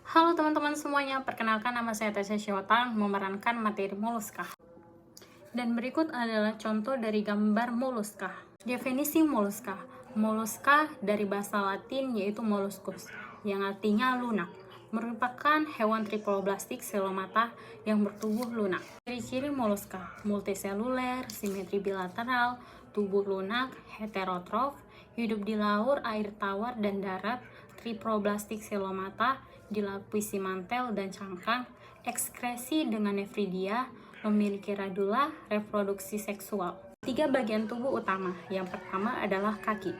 Halo teman-teman semuanya, perkenalkan nama saya Tasya Syawatang memerankan materi moluska. Dan berikut adalah contoh dari gambar moluska. Definisi moluska. Moluska dari bahasa Latin yaitu molluscus, yang artinya lunak. Merupakan hewan triploblastik selomata yang bertubuh lunak. Ciri-ciri moluska: multiseluler, simetri bilateral, tubuh lunak, heterotrof, hidup di laut, air tawar, dan darat, triploblastik selomata, dilapisi mantel dan cangkang, ekskresi dengan nefridia, memiliki radula, reproduksi seksual. 3 bagian tubuh utama. Yang pertama adalah kaki.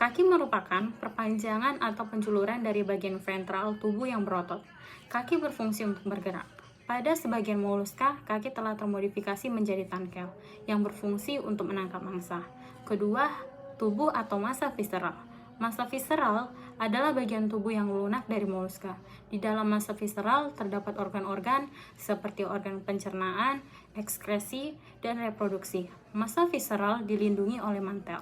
Kaki merupakan perpanjangan atau penjuluran dari bagian ventral tubuh yang berotot. Kaki berfungsi untuk bergerak. Pada sebagian moluska, kaki telah termodifikasi menjadi tangkel yang berfungsi untuk menangkap mangsa. Kedua, tubuh atau massa visceral. Massa visceral adalah bagian tubuh yang lunak dari moluska. Di dalam massa visceral terdapat organ-organ seperti organ pencernaan, ekskresi, dan reproduksi. Massa visceral dilindungi oleh mantel.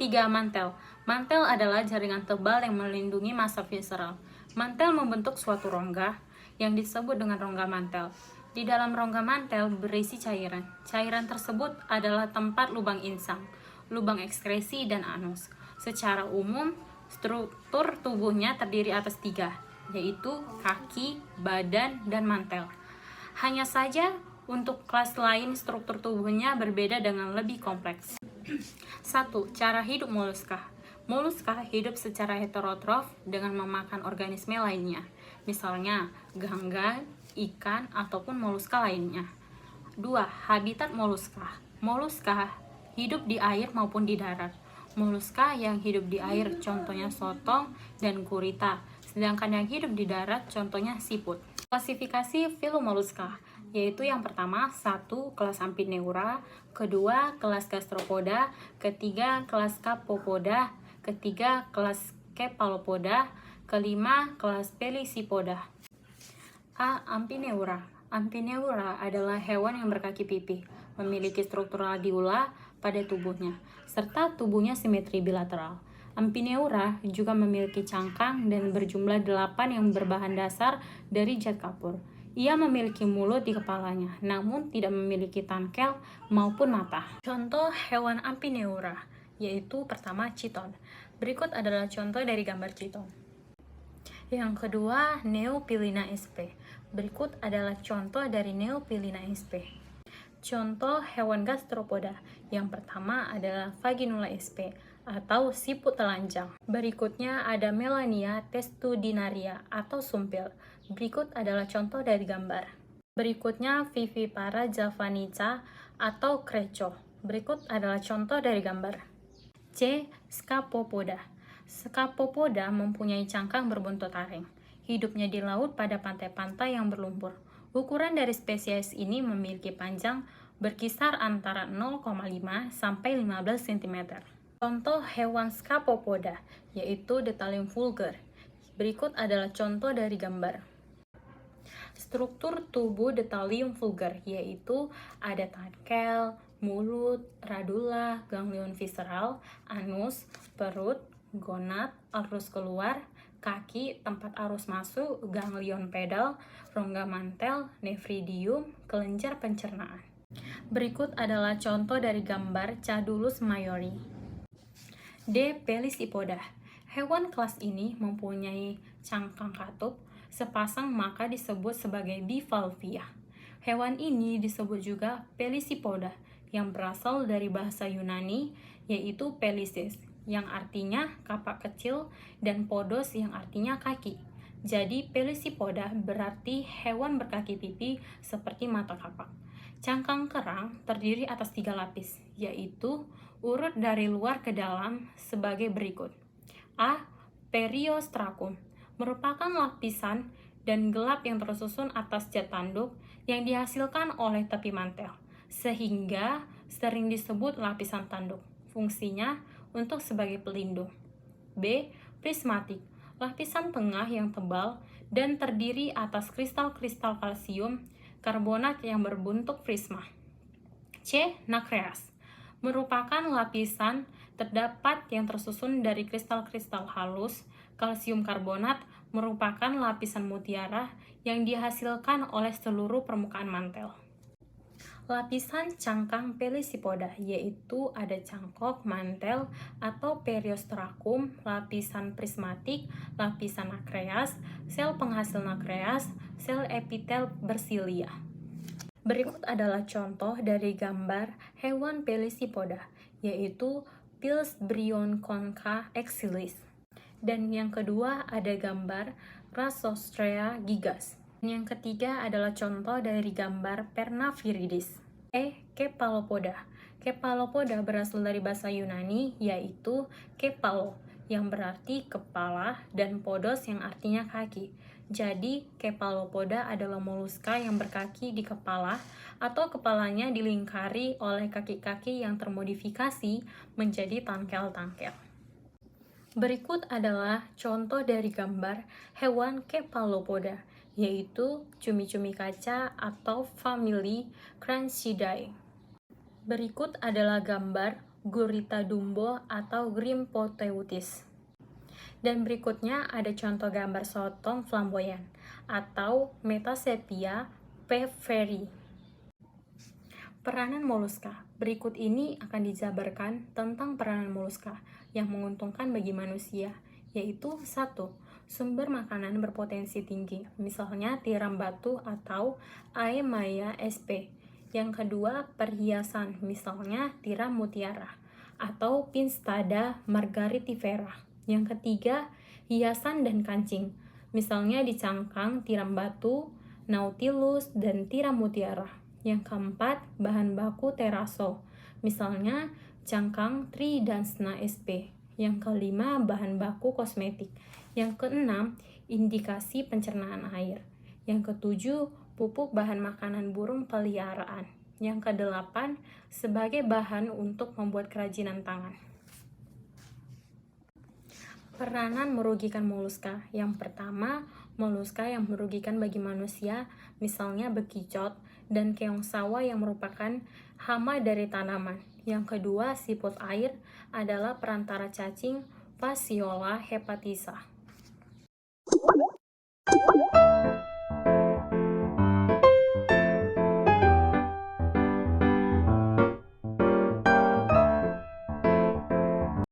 3. Mantel. Mantel adalah jaringan tebal yang melindungi massa visceral. Mantel membentuk suatu rongga yang disebut dengan rongga mantel. Di dalam rongga mantel berisi cairan. Cairan tersebut adalah tempat lubang insang, lubang ekskresi, dan anus. Secara umum, struktur tubuhnya terdiri atas 3, yaitu kaki, badan, dan mantel. Hanya saja, untuk kelas lain struktur tubuhnya berbeda dengan lebih kompleks. 1. Cara hidup moluska. Moluska hidup secara heterotrof dengan memakan organisme lainnya, misalnya gangga, ikan, ataupun moluska lainnya. 2. Habitat moluska. Moluska hidup di air maupun di darat. Moluska yang hidup di air contohnya sotong dan gurita, sedangkan yang hidup di darat contohnya siput. Klasifikasi filomoluska, yaitu yang pertama 1. Kelas Amphineura, kedua kelas Gastropoda, ketiga kelas Capopoda, ketiga kelas Cephalopoda, kelima kelas Pelysipoda. A. Amphineura. Amphineura adalah hewan yang berkaki pipih, memiliki struktur radula pada tubuhnya, serta tubuhnya simetri bilateral. Amphineura juga memiliki cangkang dan berjumlah 8 yang berbahan dasar dari zat kapur. Ia memiliki mulut di kepalanya, namun tidak memiliki tangkel maupun mata. Contoh hewan Amphineura, yaitu pertama chiton. Berikut adalah contoh dari gambar chiton. Yang kedua, Neopilina sp. Berikut adalah contoh dari Neopilina sp. Contoh hewan gastropoda. Yang pertama adalah Vaginula sp atau siput telanjang. Berikutnya ada Melania testudinaria atau sumpil. Berikut adalah contoh dari gambar. Berikutnya Vivipara javanica atau kreco. Berikut adalah contoh dari gambar. C. Scapopoda. Scapopoda mempunyai cangkang berbuntut taring. Hidupnya di laut pada pantai-pantai yang berlumpur. Ukuran dari spesies ini memiliki panjang berkisar antara 0,5 sampai 15 cm. Contoh hewan Scapopoda, yaitu Detalim vulgar. Berikut adalah contoh dari gambar. Struktur tubuh Detalim vulgar, yaitu ada tangkel, mulut, radula, ganglion visceral, anus, perut, gonad, arus keluar, kaki, tempat arus masuk, ganglion pedal, rongga mantel, nefridium, kelenjar pencernaan. Berikut adalah contoh dari gambar Cadulus mayori. D. Pelysipoda. Hewan kelas ini mempunyai cangkang katup sepasang, maka disebut sebagai bivalvia. Hewan ini disebut juga Pelysipoda yang berasal dari bahasa Yunani, yaitu pelysis yang artinya kapak kecil dan podos yang artinya kaki. Jadi Pelysipoda berarti hewan berkaki pipi seperti mata kapak. Cangkang kerang terdiri atas 3 lapis, yaitu urut dari luar ke dalam sebagai berikut. A. Periostracum merupakan lapisan dan gelap yang tersusun atas zat tanduk yang dihasilkan oleh tepi mantel, sehingga sering disebut lapisan tanduk. Fungsinya untuk sebagai pelindung. B. Prismatik, lapisan tengah yang tebal dan terdiri atas kristal-kristal kalsium karbonat yang berbentuk prisma. C. Nacreas, merupakan lapisan terdapat yang tersusun dari kristal-kristal halus kalsium karbonat merupakan lapisan mutiara yang dihasilkan oleh seluruh permukaan mantel. Lapisan cangkang Pelisipoda, yaitu ada cangkok, mantel, atau periostrakum, lapisan prismatik, lapisan nakreas, sel penghasil nakreas, sel epitel bersilia. Berikut adalah contoh dari gambar hewan Pelisipoda, yaitu Pils Brionconcha exilis. Dan yang kedua ada gambar Rhizostrea gigas. Yang ketiga adalah contoh dari gambar Pernaviridis. Kepalopoda. Kepalopoda berasal dari bahasa Yunani, yaitu kepalo, yang berarti kepala, dan podos yang artinya kaki. Jadi, kepalopoda adalah moluska yang berkaki di kepala, atau kepalanya dilingkari oleh kaki-kaki yang termodifikasi menjadi tangkel-tangkel. Berikut adalah contoh dari gambar hewan kepalopoda, yaitu cumi-cumi kaca atau famili Crancidae. Berikut adalah gambar Gurita dumbo atau Grimpoteuthis. Dan berikutnya ada contoh gambar sotong flamboyan atau Metasepia pfefferi. Peranan moluska. Berikut ini akan dijabarkan tentang peranan moluska yang menguntungkan bagi manusia, yaitu 1. Sumber makanan berpotensi tinggi, misalnya tiram batu atau Aemia sp. Yang kedua, perhiasan, misalnya tiram mutiara atau Pinstada margaritifera. Yang ketiga, hiasan dan kancing, misalnya di cangkang tiram batu, nautilus, dan tiram mutiara. Yang keempat, bahan baku teraso, misalnya cangkang Tridansna sp. Yang kelima, bahan baku kosmetik. Yang keenam, indikasi pencernaan air. Yang ketujuh, pupuk bahan makanan burung peliharaan. Yang kedelapan, sebagai bahan untuk membuat kerajinan tangan. Peranan merugikan moluska. Yang pertama, moluska yang merugikan bagi manusia, misalnya bekicot dan keong sawah yang merupakan hama dari tanaman. Yang kedua, siput air adalah perantara cacing Fasciola hepatisa.